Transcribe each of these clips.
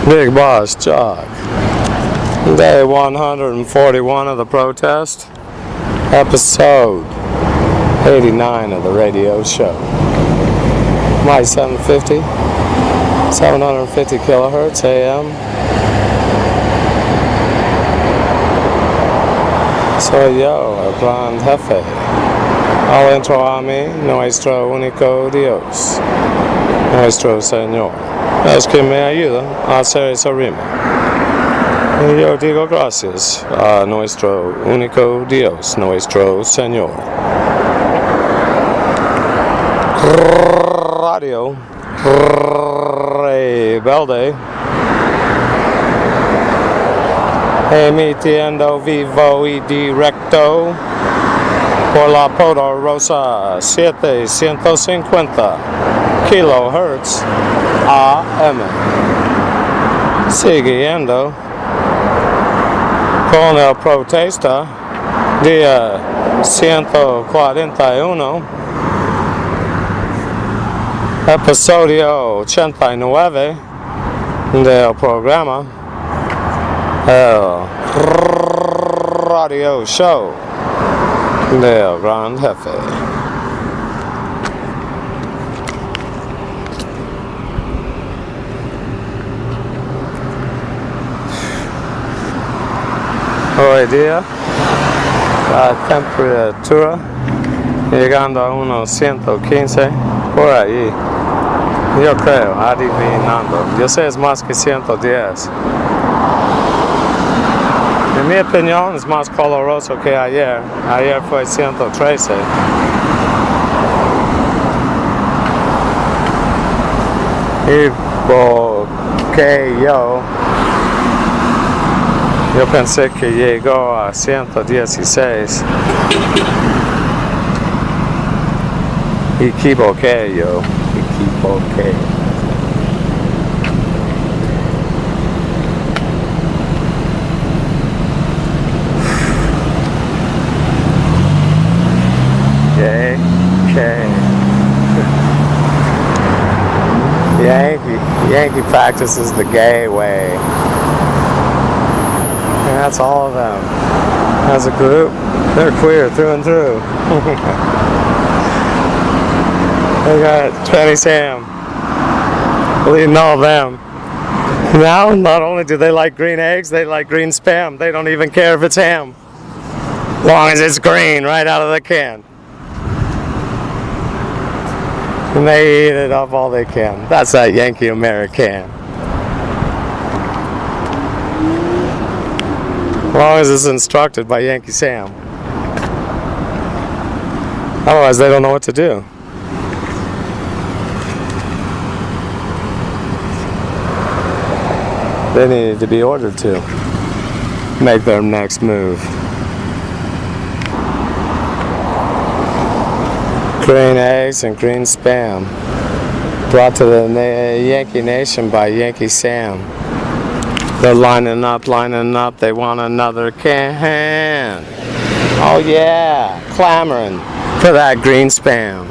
Bigbossjock. Day 141 of the protest. Episode 89 of the radio show. My 750 kilohertz AM. Soy yo, el gran jefe. Al entro a mí, nuestro único Dios, nuestro Señor. Es que me ayuda a hacer esa rima. Y yo digo gracias a nuestro único Dios, nuestro Señor. Radio Rebelde, emitiendo vivo y directo por la poderosa 750 kilohertz AM, siguiendo con el protesta día 141, episodio 89 del programa el radio show del gran jefe. Hoy día la temperatura llegando a unos 115 por ahí. Yo creo, adivinando. Yo sé es más que 110. En mi opinión es más coloroso que ayer. Ayer fue 113. Y porque yo pensé que llegó a 116. Equivoqué yo. Equivoqué. Yankee practices the gay way. And that's all of them. As a group, they're queer through and through. They got Twenty Sam leading all of them. Now, not only do they like green eggs, they like green spam. They don't even care if it's ham, as long as it's green right out of the can. And they eat it up all they can. That's that Yankee American. As long as it's instructed by Yankee Sam. Otherwise, they don't know what to do. They need to be ordered to make their next move. Green eggs and green spam, brought to the Yankee Nation by Yankee Sam. They're lining up, they want another can. Oh yeah, clamoring for that green spam.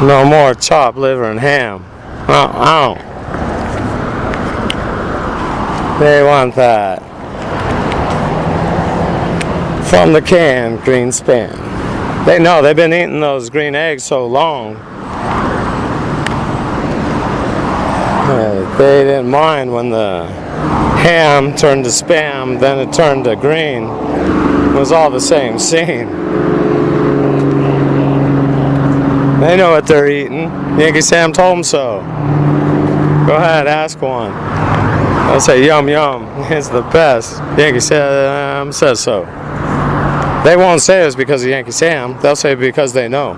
No more chopped liver and ham. They want that. From the can, green spam. They know they've been eating those green eggs so long. They didn't mind when the ham turned to spam, then it turned to green. It was all the same scene. They know what they're eating. Yankee Sam told them so. Go ahead, ask one. They'll say yum yum, it's the best. Yankee Sam says so. They won't say it's because of Yankee Sam. They'll say because they know.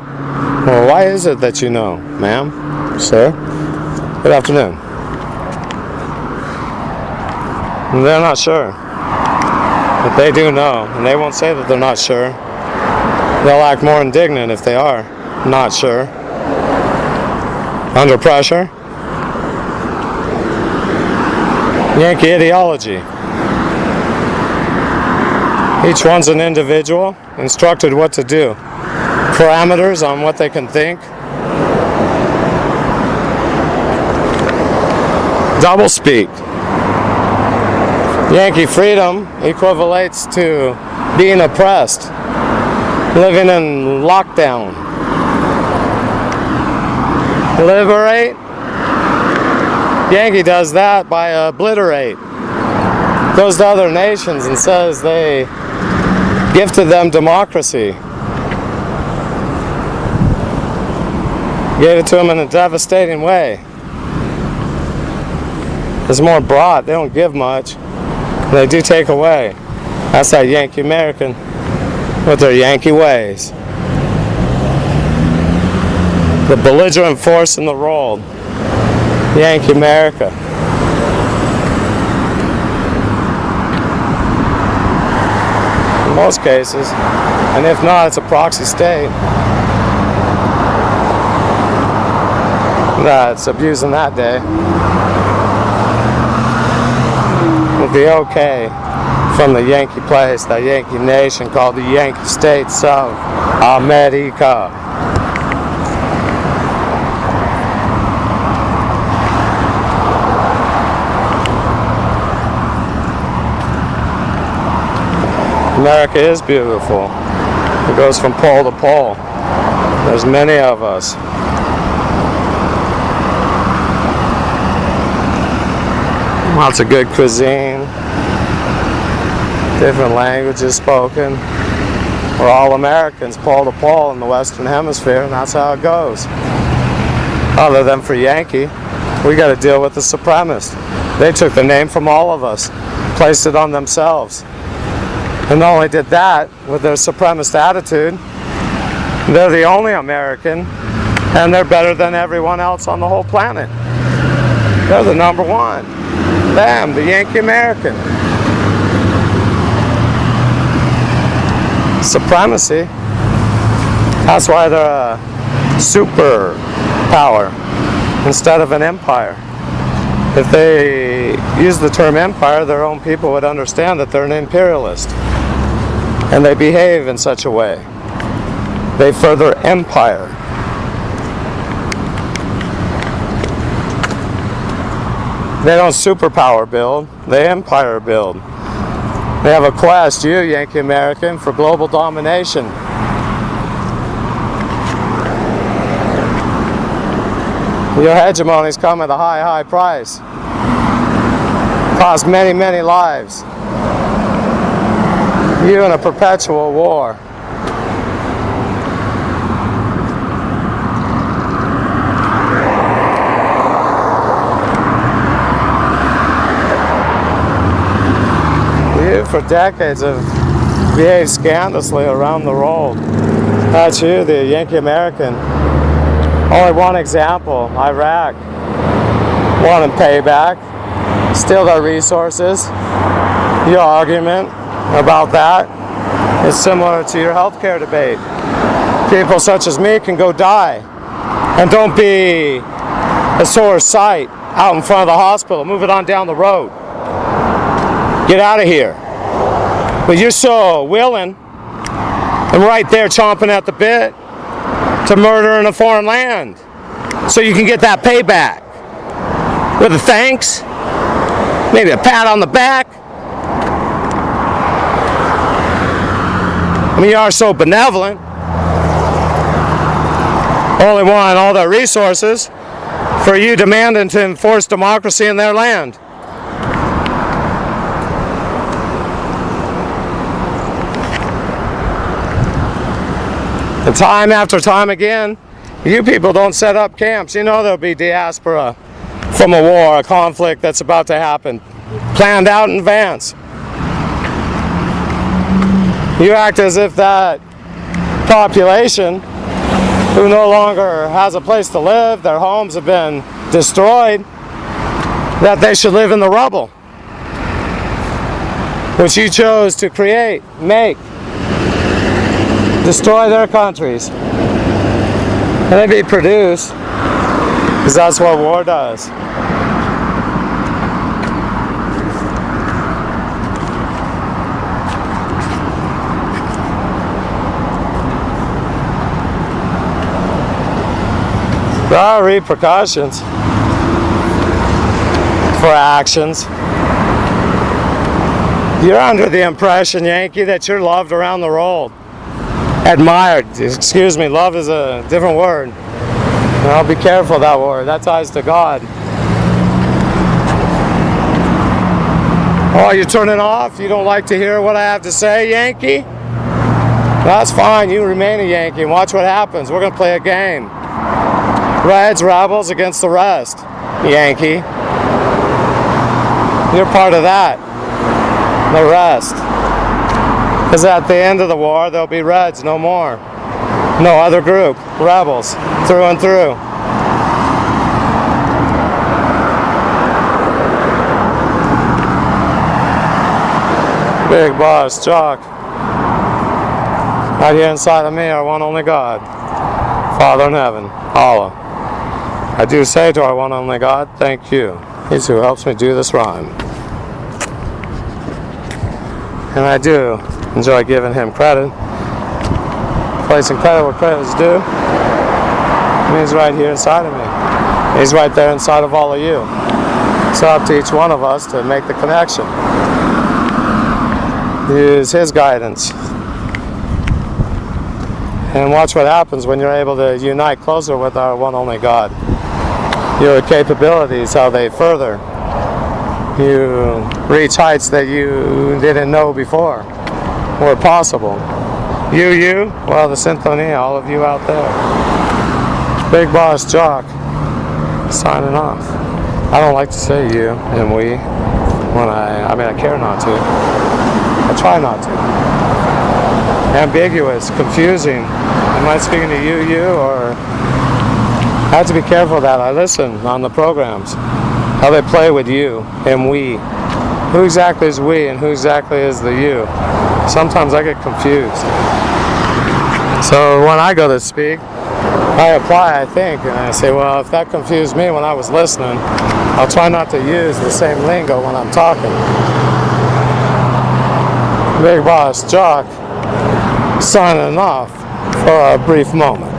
Well, why is it that you know, ma'am, sir? Good afternoon. And they're not sure. But they do know, and they won't say that they're not sure. They'll act more indignant if they are not sure. Under pressure. Yankee ideology. Each one's an individual, instructed what to do. Parameters on what they can think. doublespeak. Yankee freedom equivalates to being oppressed, living in lockdown. Liberate? Yankee does that by obliterate. Goes to other nations and says they gifted them democracy. Gave it to them in a devastating way. It's more broad. They don't give much. They do take away. That's that Yankee American with their Yankee ways. The belligerent force in the world. Yankee America. In most cases. And if not, it's a proxy state. That's abusing that day. With the okay from the Yankee place, the Yankee nation called the Yankee States of America. America is beautiful. It goes from pole to pole. There's many of us. Lots of good cuisine, different languages spoken. We're all Americans, pole to pole in the Western Hemisphere, and that's how it goes. Other than for Yankee, we got to deal with the supremacists. They took the name from all of us, placed it on themselves. And not only did that, with their supremacist attitude, they're the only American, and they're better than everyone else on the whole planet. They're the number one. Them, the Yankee American. Supremacy. That's why they're a superpower instead of an empire. If they use the term empire, their own people would understand that they're an imperialist. And they behave in such a way. They further empire. They don't superpower build, they empire build. They have a quest, you Yankee American, for global domination. Your hegemonies come at a high, high price. Cost many, many lives. You in a perpetual war. You for decades have behaved scandalously around the world. That's you, the Yankee American. Only one example, Iraq. Wanting payback, steal their resources. Your argument about that is similar to your healthcare debate. People such as me can go die and don't be a sore sight out in front of the hospital. Move it on down the road. Get out of here. But you're so willing and right there chomping at the bit to murder in a foreign land so you can get that payback with a thanks, maybe a pat on the back. I mean, you are so benevolent. Only want all their resources for you demanding to enforce democracy in their land. And time after time again, you people don't set up camps. You know there'll be diaspora from a war, a conflict that's about to happen, planned out in advance. You act as if that population who no longer has a place to live, their homes have been destroyed, that they should live in the rubble, which you chose to create, make, destroy their countries. And they be produced, because that's what war does. There are repercussions for actions. You're under the impression, Yankee, that you're loved around the world. Admired. Excuse me, love is a different word. Well, be careful of that word. That ties to God. Oh, you're turning off? You don't like to hear what I have to say, Yankee? That's fine. You remain a Yankee and watch what happens. We're going to play a game. Reds, Rebels against the rest, Yankee. You're part of that. The rest. Because at the end of the war, there'll be Reds, no more. No other group. Rebels, through and through. Bigbossjock. Right here inside of me, our one only God, Father in heaven, Allah. I do say to our one only God, thank you. He's who helps me do this rhyme. And I do enjoy giving him credit. Placing credit where credit is due. And he's right here inside of me. He's right there inside of all of you. It's up to each one of us to make the connection. Use his guidance. And watch what happens when you're able to unite closer with our one only God. Your capabilities, how they further. You reach heights that you didn't know before were possible. Well, the Synthonia, all of you out there. Bigbossjock, signing off. I don't like to say you and we when I care not to. I try not to. Ambiguous, confusing. Am I speaking to you, or I have to be careful of that. I listen on the programs, how they play with you and we. Who exactly is we and who exactly is the you? Sometimes I get confused. So when I go to speak, I apply, I think, and I say, well, if that confused me when I was listening, I'll try not to use the same lingo when I'm talking. Bigbossjock signing off for a brief moment.